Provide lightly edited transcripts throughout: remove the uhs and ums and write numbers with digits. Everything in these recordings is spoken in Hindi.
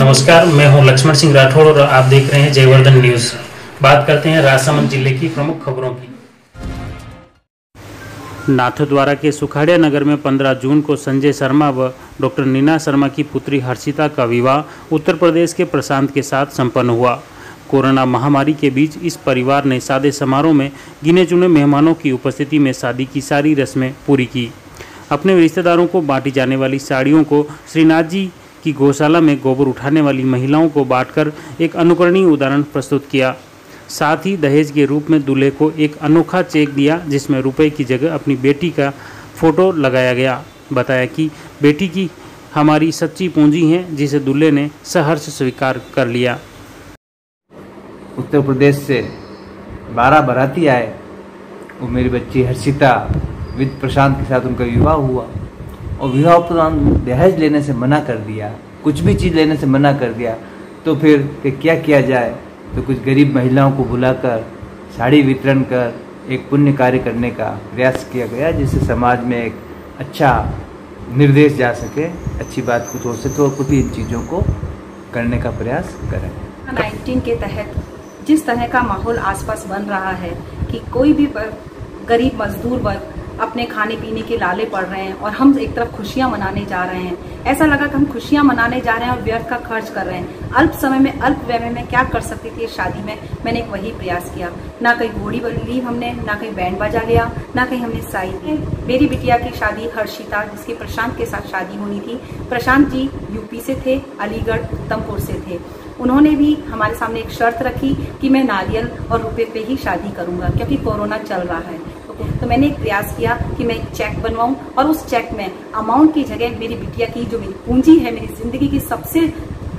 नमस्कार, मैं हूं लक्ष्मण सिंह राठौड़ और आप देख रहे हैं जयवर्धन न्यूज। बात करते हैं राजसमंद जिले की प्रमुख खबरों की। नाथद्वारा के सुखाड़िया नगर में 15 जून को संजय शर्मा व डॉक्टर नीना शर्मा की पुत्री हर्षिता का विवाह उत्तर प्रदेश के प्रशांत के साथ संपन्न हुआ। कोरोना महामारी के बीच इस परिवार ने सादे समारोह में गिने चुने मेहमानों की उपस्थिति में शादी की सारी रस्में पूरी की। अपने रिश्तेदारों को बांटी जाने वाली साड़ियों को श्रीनाथ जी की गौशाला में गोबर उठाने वाली महिलाओं को बांटकर एक अनुकरणीय उदाहरण प्रस्तुत किया। साथ ही दहेज के रूप में दूल्हे को एक अनोखा चेक दिया, जिसमें रुपए की जगह अपनी बेटी का फोटो लगाया गया। बताया कि बेटी की हमारी सच्ची पूंजी है, जिसे दूल्हे ने सहर्ष स्वीकार कर लिया। उत्तर प्रदेश से 12 बाराती आए और मेरी बच्ची हर्षिता विद प्रशांत के साथ उनका विवाह हुआ और विवाह उपरांत दहेज लेने से मना कर दिया, कुछ भी चीज़ लेने से मना कर दिया। तो फिर क्या किया जाए, तो कुछ गरीब महिलाओं को बुलाकर साड़ी वितरण कर एक पुण्य कार्य करने का प्रयास किया गया, जिससे समाज में एक अच्छा निर्देश जा सके, अच्छी बात कुछ हो सके और खुद इन चीज़ों को करने का प्रयास करें। 19 के तहत जिस तरह का माहौल आसपास बन रहा है कि कोई भी गरीब मजदूर वर्ग अपने खाने पीने के लाले पड़ रहे हैं और हम एक तरफ खुशियां मनाने जा रहे हैं। ऐसा लगा कि हम खुशियां मनाने जा रहे हैं और व्यर्थ का खर्च कर रहे हैं। अल्प समय में अल्प व्यय में क्या कर सकती थी शादी में, मैंने एक वही प्रयास किया। ना कहीं घोड़ी ली हमने, ना कहीं बैंड बजा लिया, ना कहीं हमने साई ली। मेरी बिटिया की शादी हर्षिता, जिसकी प्रशांत के साथ शादी होनी थी। प्रशांत जी यूपी से थे, अलीगढ़ उत्तमपुर से थे। उन्होंने भी हमारे सामने एक शर्त रखी कि मैं नारियल और रुपए पे ही शादी करूंगा, क्योंकि कोरोना चल रहा है। तो मैंने एक प्रयास किया कि मैं एक चेक बनवाऊं और उस चेक में अमाउंट की जगह मेरी बिटिया की जो मेरी पूंजी है, मेरी जिंदगी की सबसे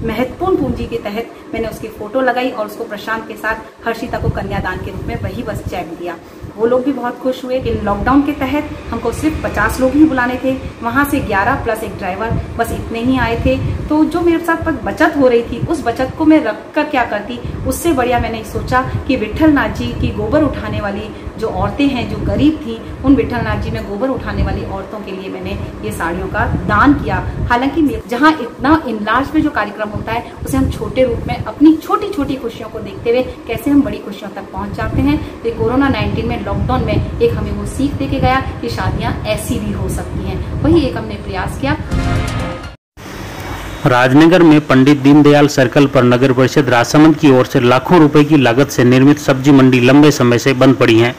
महत्वपूर्ण पूंजी के तहत मैंने उसकी फोटो लगाई और उसको प्रशांत के साथ हर्षिता को कन्यादान के रूप में वही बस चेक दिया। वो लोग भी बहुत खुश हुए कि लॉकडाउन के तहत हमको सिर्फ 50 लोग ही बुलाने थे, वहां से 11 प्लस एक ड्राइवर, बस इतने ही आए थे। तो जो मेरे साथ बचत हो रही थी, उस बचत को मैं रख कर क्या करती, उससे बढ़िया मैंने सोचा कि विठलनाथ जी की गोबर उठाने वाली जो औरतें हैं, जो गरीब थी, उन विठलनाथ जी में गोबर उठाने वाली औरतों के लिए मैंने ये साड़ियों का दान किया। हालांकि जहाँ इतना इनलार्ज में जो कार्यक्रम होता है, उसे हम छोटे रूप में अपनी छोटी छोटी खुशियों को देखते हुए कैसे हम बड़ी खुशियों तक पहुंच जाते हैं। तो कोरोना 19 में लॉकडाउन में एक हमें वो सीख देके गया कि शादियां ऐसी भी हो सकती हैं। वही एक हमने प्रयास किया। राजनगर में पंडित दीनदयाल सर्कल पर नगर परिषद राजसमंद की ओर से लाखों रुपए की लागत से निर्मित सब्जी मंडी लंबे समय से बंद पड़ी है।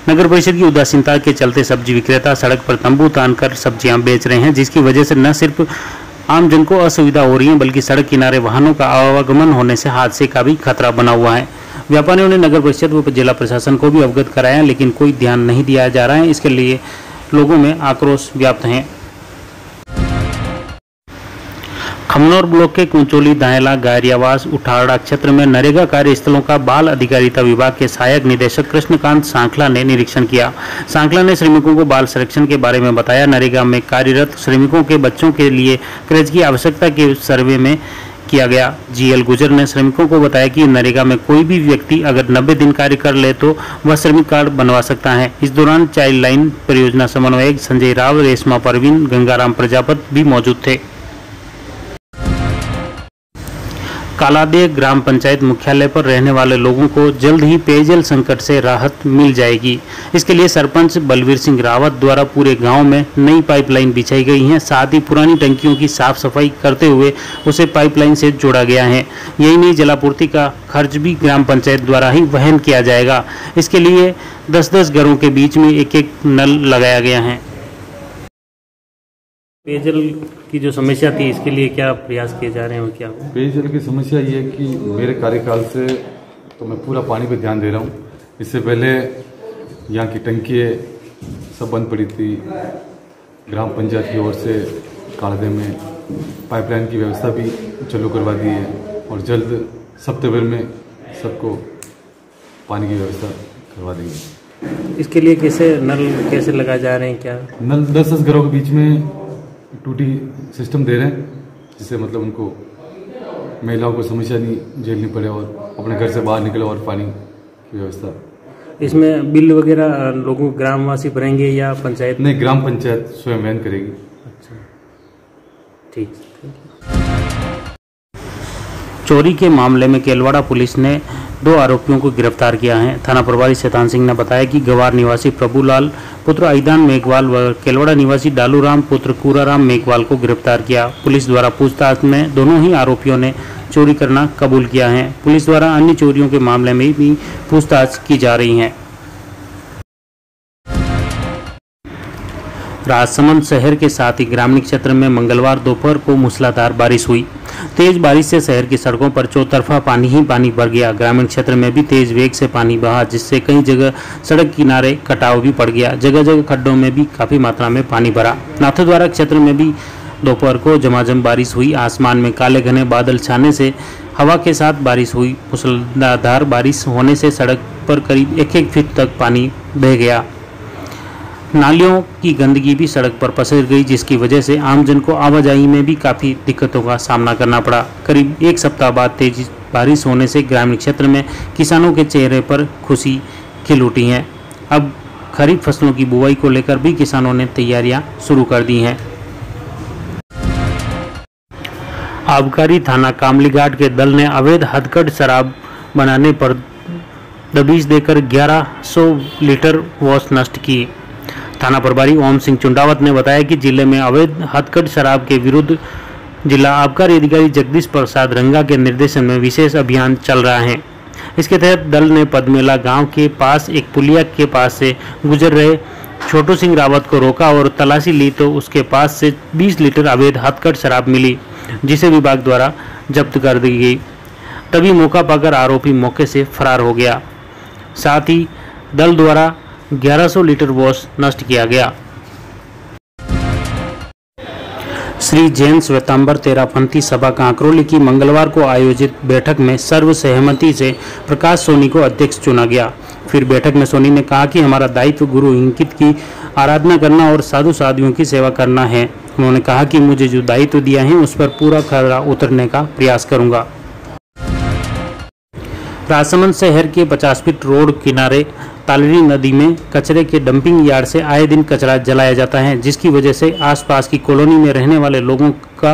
नगर परिषद की उदासीनता के चलते सब्जी विक्रेता सड़क पर तंबू तानकर सब्जियां बेच रहे हैं, जिसकी वजह से न सिर्फ आम जन को असुविधा हो रही है, बल्कि सड़क किनारे वाहनों का आवागमन होने से हादसे का भी खतरा बना हुआ है। व्यापारियों ने नगर परिषद व जिला प्रशासन को भी अवगत कराया, लेकिन कोई ध्यान नहीं दिया जा रहा है। इसके लिए लोगों में आक्रोश व्याप्त है। खमनौर ब्लॉक के कुंचोली, दायला, गायरियावास, उठाड़ा क्षेत्र में नरेगा कार्यस्थलों का बाल अधिकारिता विभाग के सहायक निदेशक कृष्णकांत सांखला ने निरीक्षण किया। सांखला ने श्रमिकों को बाल संरक्षण के बारे में बताया। नरेगा में कार्यरत श्रमिकों के बच्चों के लिए क्रेच की आवश्यकता के सर्वे में किया गया। जीएल गुजर ने श्रमिकों को बताया कि नरेगा में कोई भी व्यक्ति अगर 90 दिन कार्य कर ले तो वह श्रमिक कार्ड बनवा सकता है। इस दौरान चाइल्ड लाइन परियोजना समन्वयक संजय राव, रेशमा परवीन, गंगाराम प्रजापत भी मौजूद थे। कालादेह ग्राम पंचायत मुख्यालय पर रहने वाले लोगों को जल्द ही पेयजल संकट से राहत मिल जाएगी। इसके लिए सरपंच बलवीर सिंह रावत द्वारा पूरे गांव में नई पाइपलाइन बिछाई गई है। साथ ही पुरानी टंकियों की साफ सफाई करते हुए उसे पाइपलाइन से जोड़ा गया है। यही नहीं, जलापूर्ति का खर्च भी ग्राम पंचायत द्वारा ही वहन किया जाएगा। इसके लिए 10-10 घरों के बीच में एक-एक नल लगाया गया है। पेयजल की जो समस्या थी, इसके लिए क्या प्रयास किए जा रहे हैं और क्या? पेयजल की समस्या ये है कि मेरे कार्यकाल से तो मैं पूरा पानी पे ध्यान दे रहा हूँ। इससे पहले यहाँ की टंकियाँ सब बंद पड़ी थी। ग्राम पंचायत की ओर से कालादेह में पाइपलाइन की व्यवस्था भी चालू करवा दी है और जल्द सप्ताह भर में सबको पानी की व्यवस्था करवा देंगे। इसके लिए नल कैसे लगाए जा रहे हैं? क्या नल 10-10 घरों के बीच में टूटी सिस्टम दे रहे हैं, जिससे मतलब उनको महिलाओं को समस्या नहीं झेलनी पड़े और अपने घर से बाहर निकले और पानी की व्यवस्था। इसमें बिल वगैरह लोगों ग्रामवासी भरेंगे या पंचायत? नहीं, ग्राम पंचायत स्वयं वहन करेगी। अच्छा, ठीक। चोरी के मामले में केलवाड़ा पुलिस ने 2 आरोपियों को गिरफ्तार किया है। थाना प्रभारी शैतान सिंह ने बताया कि गवार निवासी प्रभुलाल पुत्र आईदान मेघवाल व केलवाड़ा निवासी डालूराम पुत्र कूराराम मेघवाल को गिरफ्तार किया। पुलिस द्वारा पूछताछ में दोनों ही आरोपियों ने चोरी करना कबूल किया है। पुलिस द्वारा अन्य चोरियों के मामले में भी पूछताछ की जा रही है। राजसमंद शहर के साथ ही ग्रामीण क्षेत्र में मंगलवार दोपहर को मूसलाधार बारिश हुई। तेज बारिश से शहर की सड़कों पर चौतरफा पानी ही पानी भर गया। ग्रामीण क्षेत्र में भी तेज वेग से पानी बहा, जिससे कई जगह सड़क किनारे कटाव भी पड़ गया। जगह जगह खड्डों में भी काफी मात्रा में पानी भरा। नाथद्वारा क्षेत्र में भी दोपहर को झमाझम बारिश हुई। आसमान में काले घने बादल छाने से हवा के साथ बारिश हुई। मूसलाधार बारिश होने से सड़क पर करीब 1-1 फीट तक पानी बह गया। नालियों की गंदगी भी सड़क पर पसर गई, जिसकी वजह से आमजन को आवाजाही में भी काफ़ी दिक्कतों का सामना करना पड़ा। करीब 1 सप्ताह बाद तेज बारिश होने से ग्रामीण क्षेत्र में किसानों के चेहरे पर खुशी खिल उठी है। अब खरीफ फसलों की बुवाई को लेकर भी किसानों ने तैयारियां शुरू कर दी हैं। आबकारी थाना कामलीघाट के दल ने अवैध हथकढ़ शराब बनाने पर दबिश देकर 1100 लीटर वॉश नष्ट की। थाना प्रभारी ओम सिंह चुंडावत ने बताया कि जिले में अवैध हथकढ़ शराब के विरुद्ध जिला आबकारी अधिकारी जगदीश प्रसाद रंगा के निर्देशन में विशेष अभियान चल रहा है। इसके तहत दल ने पदमेला गांव के पास एक पुलिया के पास से गुजर रहे छोटू सिंह रावत को रोका और तलाशी ली तो उसके पास से 20 लीटर अवैध हथकढ़ शराब मिली, जिसे विभाग द्वारा जब्त कर दी गई। तभी मौका पाकर आरोपी मौके से फरार हो गया। साथ ही दल द्वारा 1100 लीटर वॉश नष्ट किया गया। श्री जैन श्वेतांबर तेरापंथी सभा कांकरोली की मंगलवार को आयोजित बैठक में सर्वसहमति से प्रकाश सोनी को अध्यक्ष चुना गया। फिर बैठक में सोनी ने कहा कि हमारा दायित्व गुरु इंकित की आराधना करना और साधु साधुओं की सेवा करना है। उन्होंने कहा कि मुझे जो दायित्व दिया है उस पर पूरा खरा उतरने का प्रयास करूंगा। राजसमंद शहर के 50 फीट रोड किनारे तालरी नदी में कचरे के डंपिंग यार्ड से आए दिन कचरा जलाया जाता है, जिसकी वजह से आसपास की कॉलोनी में रहने वाले लोगों का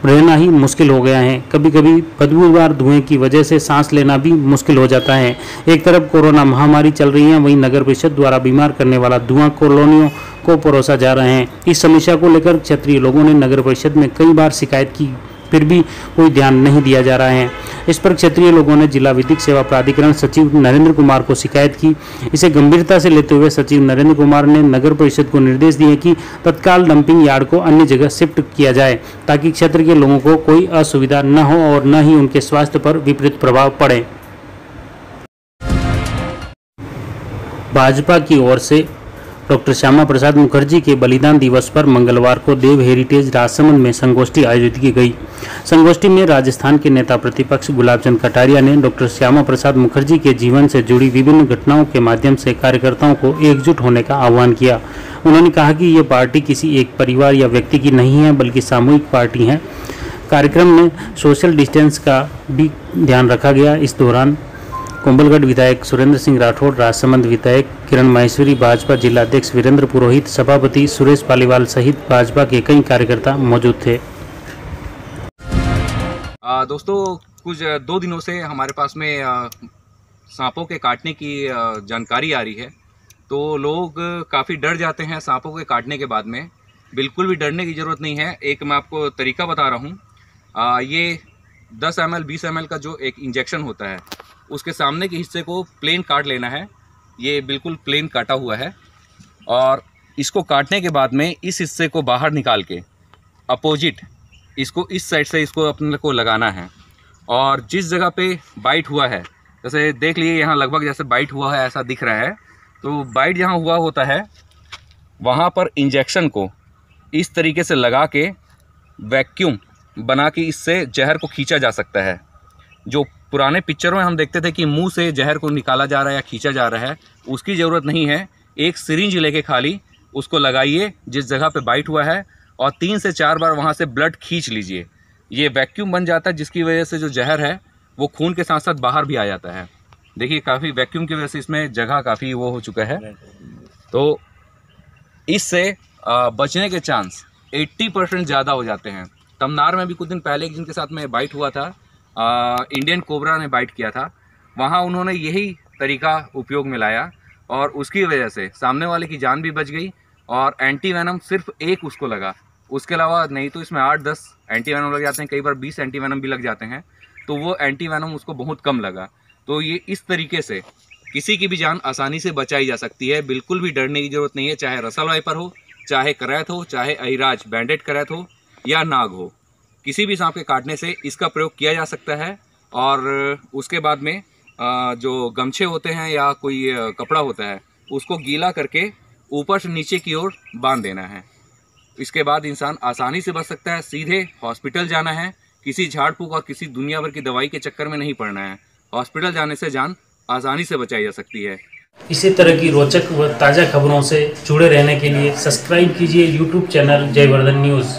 रहना ही मुश्किल हो गया है। कभी कभी बदबूदार धुएं की वजह से सांस लेना भी मुश्किल हो जाता है। एक तरफ कोरोना महामारी चल रही है, वहीं नगर परिषद द्वारा बीमार करने वाला धुआं कॉलोनियों को परोसा जा रहे हैं। इस समस्या को लेकर क्षेत्रीय लोगों ने नगर परिषद में कई बार शिकायत की, फिर भी कोई ध्यान नहीं दिया जा रहा है। इस पर क्षेत्रीय लोगों ने जिला विधिक सेवा प्राधिकरण सचिव नरेंद्र कुमार को शिकायत की। इसे गंभीरता से लेते हुए सचिव नरेंद्र कुमार ने नगर परिषद को निर्देश दिए कि तत्काल डंपिंग यार्ड को अन्य जगह शिफ्ट किया जाए, ताकि क्षेत्र के लोगों को कोई असुविधा न हो और न ही उनके स्वास्थ्य पर विपरीत प्रभाव पड़े। भाजपा की ओर से डॉक्टर श्यामा प्रसाद मुखर्जी के बलिदान दिवस पर मंगलवार को देव हेरिटेज राजसमंद में संगोष्ठी आयोजित की गई। संगोष्ठी में राजस्थान के नेता प्रतिपक्ष गुलाबचंद कटारिया ने डॉक्टर श्यामा प्रसाद मुखर्जी के जीवन से जुड़ी विभिन्न घटनाओं के माध्यम से कार्यकर्ताओं को एकजुट होने का आह्वान किया। उन्होंने कहा कि ये पार्टी किसी एक परिवार या व्यक्ति की नहीं है, बल्कि सामूहिक पार्टी है। कार्यक्रम में सोशल डिस्टेंस का भी ध्यान रखा गया। इस दौरान कुंभलगढ़ विधायक सुरेंद्र सिंह राठौड़, राजसमंद विधायक किरण माहेश्वरी, भाजपा जिलाध्यक्ष वीरेंद्र पुरोहित, सभापति सुरेश पालीवाल सहित भाजपा के कई कार्यकर्ता मौजूद थे। दोस्तों, कुछ 2 दिनों से हमारे पास में सांपों के काटने की जानकारी आ रही है, तो लोग काफ़ी डर जाते हैं सांपों के काटने के बाद में। बिल्कुल भी डरने की ज़रूरत नहीं है। एक मैं आपको तरीका बता रहा हूँ। ये 10 ml 20 ml का जो एक इंजेक्शन होता है, उसके सामने के हिस्से को प्लेन काट लेना है। ये बिल्कुल प्लेन काटा हुआ है और इसको काटने के बाद में इस हिस्से को बाहर निकाल के अपोजिट इसको इस साइड से इसको अपने को लगाना है। और जिस जगह पे बाइट हुआ है, जैसे देख लिए यहाँ लगभग जैसे बाइट हुआ है ऐसा दिख रहा है, तो बाइट जहाँ हुआ होता है वहाँ पर इंजेक्शन को इस तरीके से लगा के वैक्यूम बना के इससे जहर को खींचा जा सकता है। जो पुराने पिक्चरों में हम देखते थे कि मुंह से जहर को निकाला जा रहा है या खींचा जा रहा है, उसकी ज़रूरत नहीं है। एक सिरिंज लेके खाली उसको लगाइए जिस जगह पे बाइट हुआ है और 3 से 4 बार वहाँ से ब्लड खींच लीजिए। ये वैक्यूम बन जाता है, जिसकी वजह से जो जहर है वो खून के साथ साथ बाहर भी आ जाता है। देखिए, काफ़ी वैक्यूम की वजह से इसमें जगह काफ़ी वो हो चुका है। तो इससे बचने के चांस 80% ज़्यादा हो जाते हैं। तमनार में भी कुछ दिन पहले जिनके साथ में बाइट हुआ था, इंडियन कोबरा ने बाइट किया था, वहाँ उन्होंने यही तरीका उपयोग में लाया और उसकी वजह से सामने वाले की जान भी बच गई और एंटी वेनम सिर्फ एक उसको लगा, उसके अलावा नहीं तो इसमें 8-10 एंटी वेनम लग जाते हैं, कई बार 20 एंटी वेनम भी लग जाते हैं, तो वो एंटी वेनम उसको बहुत कम लगा। तो ये इस तरीके से किसी की भी जान आसानी से बचाई जा सकती है, बिल्कुल भी डरने की ज़रूरत नहीं है, चाहे रसल वाइपर हो, चाहे करैत हो, चाहे अहिराज बैंडेड करैत हो या नाग हो, किसी भी सांप के काटने से इसका प्रयोग किया जा सकता है। और उसके बाद में जो गमछे होते हैं या कोई कपड़ा होता है उसको गीला करके ऊपर से नीचे की ओर बांध देना है। इसके बाद इंसान आसानी से बच सकता है। सीधे हॉस्पिटल जाना है, किसी झाड़ फूक और किसी दुनिया भर की दवाई के चक्कर में नहीं पड़ना है। हॉस्पिटल जाने से जान आसानी से बचाई जा सकती है। इसी तरह की रोचक व ताज़ा खबरों से जुड़े रहने के लिए सब्सक्राइब कीजिए यूट्यूब चैनल जयवर्धन न्यूज़।